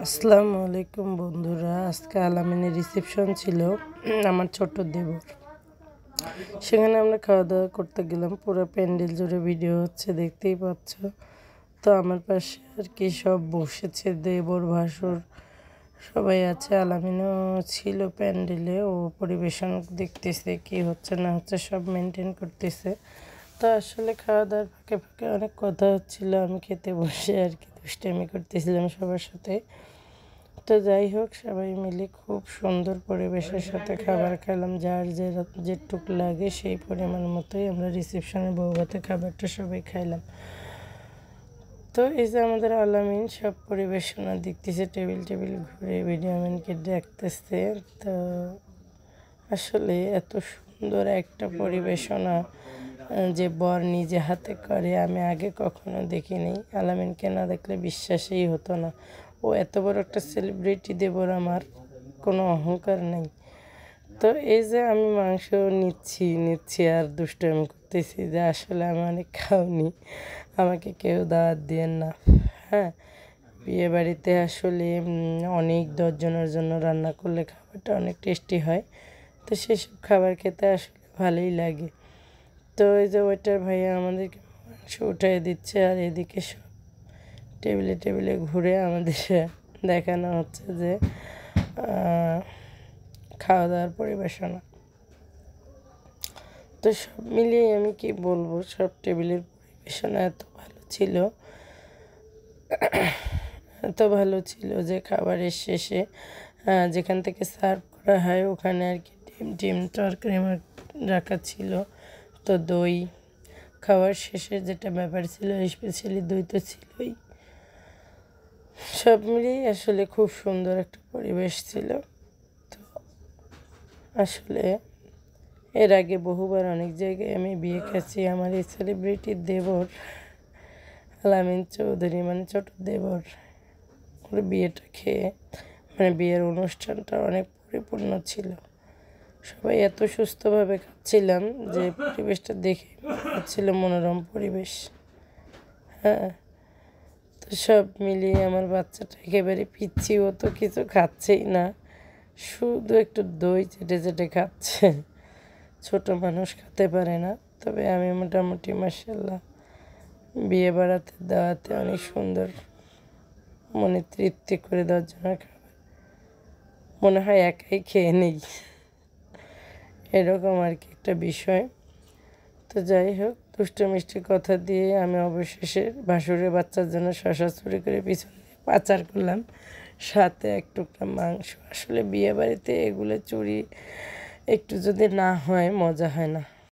আসসালামু আলাইকুম বন্ধুরা। আজকে আলামিনের রিসেপশন ছিল আমার ছোট দেবর। সেখানে আমরা খাওয়া দাওয়া করতে গেলাম। পুরো প্যান্ডেল জুড়ে ভিডিও হচ্ছে, দেখতেই পাচ্ছ। তো আমার পাশে আর কি সব বসেছে, দেবর ভাসুর সবাই আছে। আলামিনও ছিল প্যান্ডেলে, ও পরিবেশন দেখতেছে, কি হচ্ছে না হচ্ছে সব মেনটেন করতেছে। তো আসলে খাওয়া দাওয়ার ফাঁকে ফাঁকে অনেক কথা হচ্ছিল, আমি খেতে বসে আর কি দুষ্টামি করতেছিলাম সবার সাথে। তো যাই হোক, সবাই মিলে খুব সুন্দর পরিবেশের সাথে খাবার খেলাম। যার যেটুক লাগে সেই পরিমাণ মতোই আমরা রিসেপশনের বউ ভাতে খাবারটা সবাই খাইলাম। তো এই যে আমাদের আলামিন সব পরিবেশনা দেখতেছে, টেবিল টেবিল ঘুরে ভিডিওম্যানকে দেখতেছে। তো আসলে এত সুন্দর একটা পরিবেশনা যে বর নিজে হাতে করে আমি আগে কখনো দেখিনি। আলামিনকে না দেখলে বিশ্বাসই হতো না। ও এত বড় একটা সেলিব্রিটি দেবর, আমার কোনো অহংকার নেই। তো এই যে আমি মাংস নিচ্ছি আর দুষ্টামি করতেছি যে আসলে আমি অনেক খাওনি, আমাকে কেউ দাওয়াত দিয়েন না। হ্যাঁ, বিয়ে বাড়িতে আসলে অনেক 10 জনের জন্য রান্না করলে খাবারটা অনেক টেস্টি হয়। তো সেসব খাবার খেতে আসলে ভালোই লাগে। তো এই যে ওয়েটার ভাইয়া আমাদেরকে মাংস উঠিয়ে দিচ্ছে, আর এদিকে সব টেবিলে টেবিলে ঘুরে আমাদের দেখানো হচ্ছে যে খাওয়া দাওয়ার পরিবেশনা। তো সব মিলিয়ে আমি কি বলবো, সব টেবিলের পরিবেশনা এত ভালো ছিল যে খাবারের শেষে যেখান থেকে সার্ভ করা হয় ওখানে আর কি ডিম তরকারি রাখা ছিল। তো দই খাওয়ার শেষে যেটা ব্যাপার ছিল, স্পেশালি দই তো ছিলই। সব মিলিয়ে আসলে খুব সুন্দর একটা পরিবেশ ছিল। তো আসলে এর আগে বহুবার অনেক জায়গায় আমি বিয়ে খেয়েছি। আমার এই সেলিব্রিটি দেবর আলামিন চৌধুরী, মানে ছোট দেবর, ওর বিয়েটা খেয়ে মানে বিয়ের অনুষ্ঠানটা অনেক পরিপূর্ণ ছিল। সবাই এত সুস্থভাবে খাচ্ছিলাম যে পরিবেশটা দেখে ছিল মনোরম পরিবেশ। হ্যাঁ, তো সব মিলিয়ে আমার বাচ্চাটা একেবারে পিচ্ছি, ও তো কিছু খাচ্ছেই না, শুধু একটু দই চেটে চেটে খাচ্ছে। ছোট মানুষ খেতে পারে না। তবে আমি মোটামুটি মাশাআল্লাহ বিয়ে বাড়াতে দাওয়াতে অনেক সুন্দর মনে তৃপ্তি করে 10 জনের খাবার মনে হয় একাই খেয়ে নেই, এরকম আর কি একটা বিষয়। তো যাই হোক, দুষ্টু মিষ্টি কথা দিয়ে আমি অবশেষে ভাসুরের বাচ্চার জন্য শশা চুরি করে পিছন দিয়ে পাচার করলাম, সাথে এক টুকরা মাংস। আসলে বিয়ে বাড়িতে এগুলো চুরি একটু যদি না হয় মজা হয় না।